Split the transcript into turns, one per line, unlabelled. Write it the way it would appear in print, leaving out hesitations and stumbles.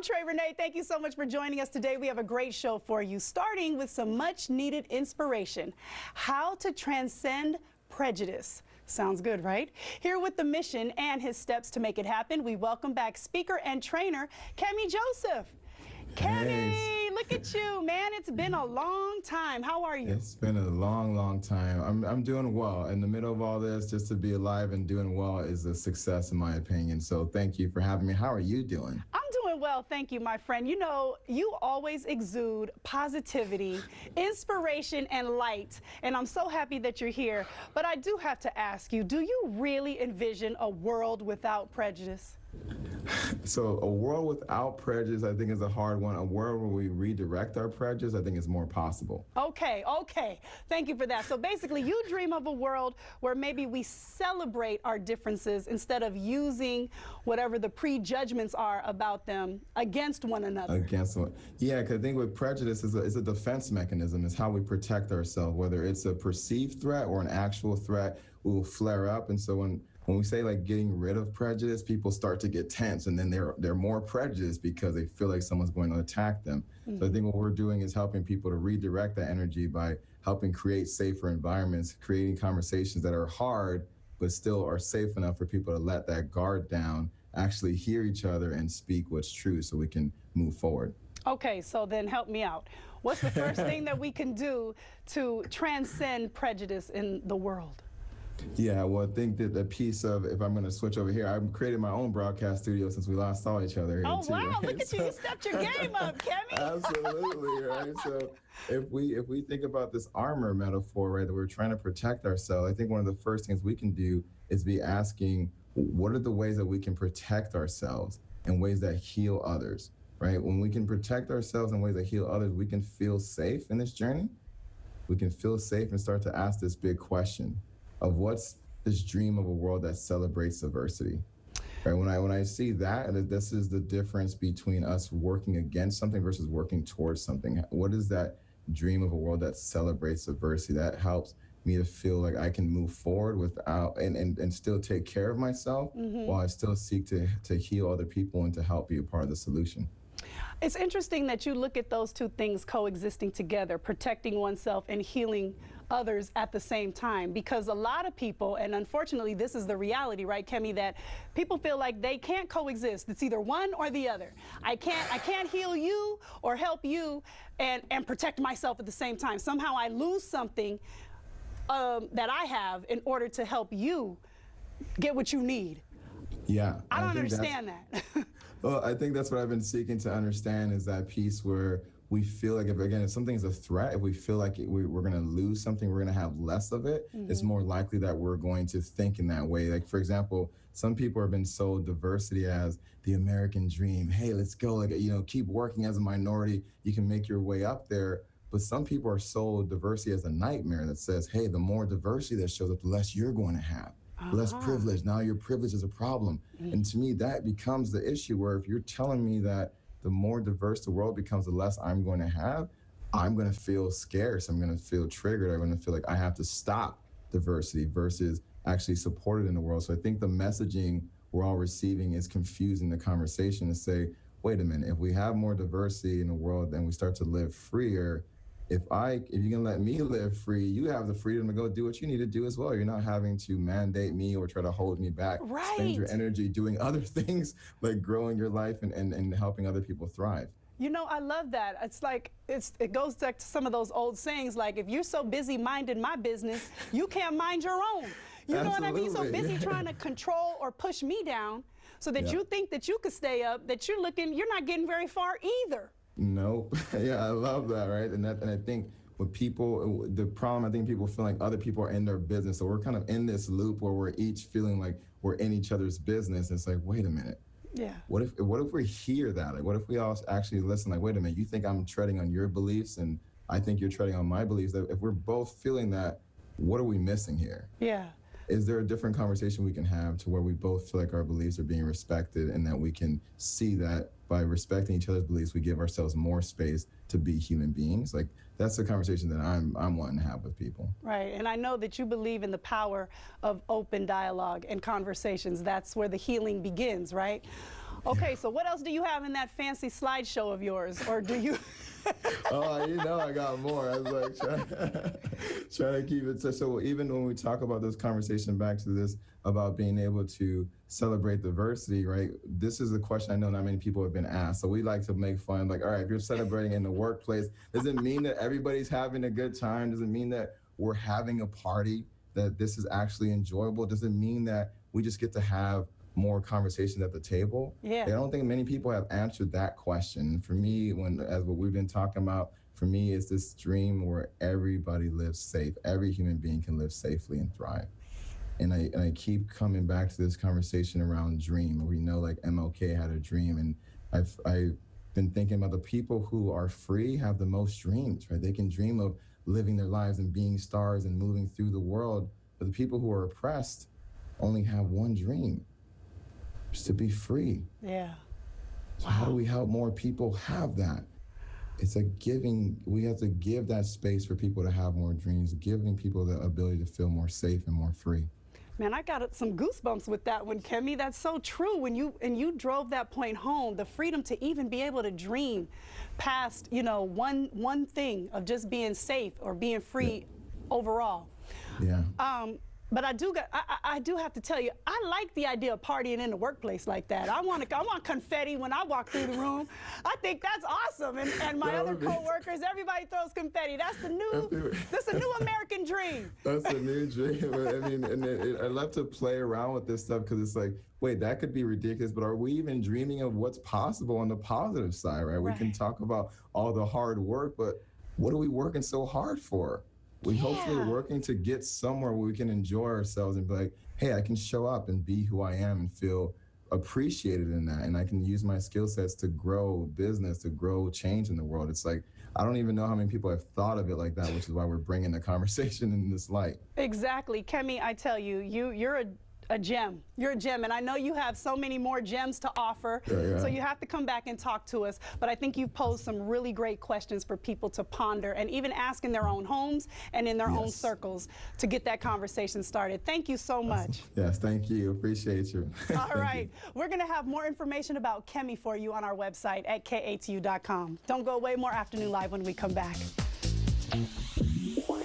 I'm Trey Renee. Thank you so much for joining us today. We have a great show for you, starting with some much needed inspiration. How to transcend prejudice. Sounds good, right? Here with the mission and his steps to make it happen, we welcome back speaker and trainer, Kemy Joseph. Kemy, look at you, man. It's been a long time. How are you?
It's been a long, long time. I'm doing well. In the middle of all this, just to be alive and doing well is a success in my opinion. So thank you for having me. How are you doing?
I'm doing well, thank you, my friend. You know, you always exude positivity, inspiration, and light, and I'm so happy that you're here. But I do have to ask you, do you really envision a world without prejudice?
So a world without prejudice, I think, is a hard one. A world where we redirect our prejudice, I think, is more possible.
Okay. Thank you for that. So basically, you dream of a world where maybe we celebrate our differences instead of using whatever the prejudgments are about them against one another.
Against one. Yeah, because I think with prejudice is a defense mechanism. It's how we protect ourselves, whether it's a perceived threat or an actual threat. We will flare up, and so when we say like getting rid of prejudice, people start to get tense, and then they're more prejudiced because they feel like someone's going to attack them. Mm-hmm. So I think what we're doing is helping people to redirect that energy by helping create safer environments, creating conversations that are hard but still are safe enough for people to let that guard down, actually hear each other and speak what's true so we can move forward.
Okay, so then help me out. What's the first thing that we can do to transcend prejudice in the world?
Yeah, well, I think that the piece of, if I'm going to switch over here, I've created my own broadcast studio since we last saw each other here.
Oh,
too,
wow,
right?
look at you. You stepped your game up, Kemy.
Absolutely, right? So if we think about this armor metaphor, right, that we're trying to protect ourselves, I think one of the first things we can do is be asking, what are the ways that we can protect ourselves in ways that heal others, right? When we can protect ourselves in ways that heal others, we can feel safe in this journey. We can feel safe and start to ask this big question of what's this dream of a world that celebrates diversity. Right? When I see that, this is the difference between us working against something versus working towards something. What is that dream of a world that celebrates diversity? That helps me to feel like I can move forward without and still take care of myself, mm-hmm. while I still seek to heal other people and to help be a part of the solution.
It's interesting that you look at those two things coexisting together, protecting oneself and healing others at the same time, because a lot of people, and unfortunately this is the reality, right, Kemy, that people feel like they can't coexist. It's either one or the other. I can't heal you or help you and protect myself at the same time. Somehow I lose something that I have in order to help you get what you need.
Yeah.
I don't understand that.
Well, I think that's what I've been seeking to understand, is that piece where we feel like, if something is a threat, if we feel like we're going to lose something, we're going to have less of it, mm-hmm. it's more likely that we're going to think in that way. Like, for example, some people have been sold diversity as the American dream. Hey, let's go, like, keep working as a minority. You can make your way up there. But some people are sold diversity as a nightmare that says, hey, the more diversity that shows up, the less you're going to have. Less privilege. Now your privilege is a problem. Mm-hmm. And to me, that becomes the issue, where if you're telling me that the more diverse the world becomes, the less I'm going to have, I'm going to feel scarce. I'm going to feel triggered. I'm going to feel like I have to stop diversity versus actually support it in the world. So I think the messaging we're all receiving is confusing the conversation to say, wait a minute, if we have more diversity in the world and we start to live freer, if you can let me live free, you have the freedom to go do what you need to do as well. You're not having to mandate me or try to hold me back.
Right.
Spend your energy doing other things like growing your life and helping other people thrive.
You know, I love that. It's like, it goes back to some of those old sayings, like, if you're so busy minding my business, you can't mind your own. You know what I mean? So busy trying to control or push me down so that you think that you could stay up, that you're not getting very far either.
Nope. Yeah, I love that, right? And I think with people, the problem, I think people feel like other people are in their business. So we're kind of in this loop where we're each feeling like we're in each other's business. It's like, wait a minute.
Yeah.
What if we hear that? Like, what if we all actually listen? Like, wait a minute, you think I'm treading on your beliefs and I think you're treading on my beliefs. That if we're both feeling that, what are we missing here?
Yeah.
Is there a different conversation we can have to where we both feel like our beliefs are being respected, and that we can see that by respecting each other's beliefs, we give ourselves more space to be human beings? Like, that's the conversation that I'm wanting to have with people.
Right, and I know that you believe in the power of open dialogue and conversations. That's where the healing begins, right? Okay, so what else do you have in that fancy slideshow of yours, or do you?
Oh, you know, I got more. I was like trying to keep it. So even when we talk about this conversation, back to this about being able to celebrate diversity, right? This is a question I know not many people have been asked. So we like to make fun, like, all right, if you're celebrating in the workplace, does it mean that everybody's having a good time? Does it mean that we're having a party, that this is actually enjoyable? Does it mean that we just get to have more conversations at the table?
Yeah.
I don't think many people have answered that question. For me, as what we've been talking about, for me, is this dream where everybody lives safe. Every human being can live safely and thrive. And I keep coming back to this conversation around dream. We know like MLK had a dream, and I've been thinking about the people who are free have the most dreams, right? They can dream of living their lives and being stars and moving through the world. But the people who are oppressed only have one dream, just to be free.
Yeah.
So how do we help more people have that? It's a giving, we have to give that space for people to have more dreams, giving people the ability to feel more safe and more free.
Man, I got some goosebumps with that one, Kemy. That's so true. When you drove that point home, the freedom to even be able to dream past, you know, one thing of just being safe or being free overall.
Yeah.
But I do have to tell you, I like the idea of partying in the workplace like that. I want confetti when I walk through the room. I think that's awesome. And my other coworkers, everybody throws confetti. That's a new American dream.
That's a new dream. I mean, I love to play around with this stuff because it's like, wait, that could be ridiculous, but are we even dreaming of what's possible on the positive side, right? We can talk about all the hard work, but what are we working so hard for? We hopefully are working to get somewhere where we can enjoy ourselves and be like, hey, I can show up and be who I am and feel appreciated in that. And I can use my skill sets to grow business, to grow change in the world. It's like, I don't even know how many people have thought of it like that, which is why we're bringing the conversation in this light.
Exactly. Kemy, I tell you, you're a gem. You're a gem, and I know you have so many more gems to offer, so you have to come back and talk to us. But I think you've posed some really great questions for people to ponder and even ask in their own homes and in their own circles to get that conversation started. Thank you so much.
Yes, thank you. Appreciate you.
All right. We're going to have more information about Kemy for you on our website at KATU.com. Don't go away. More Afternoon Live when we come back.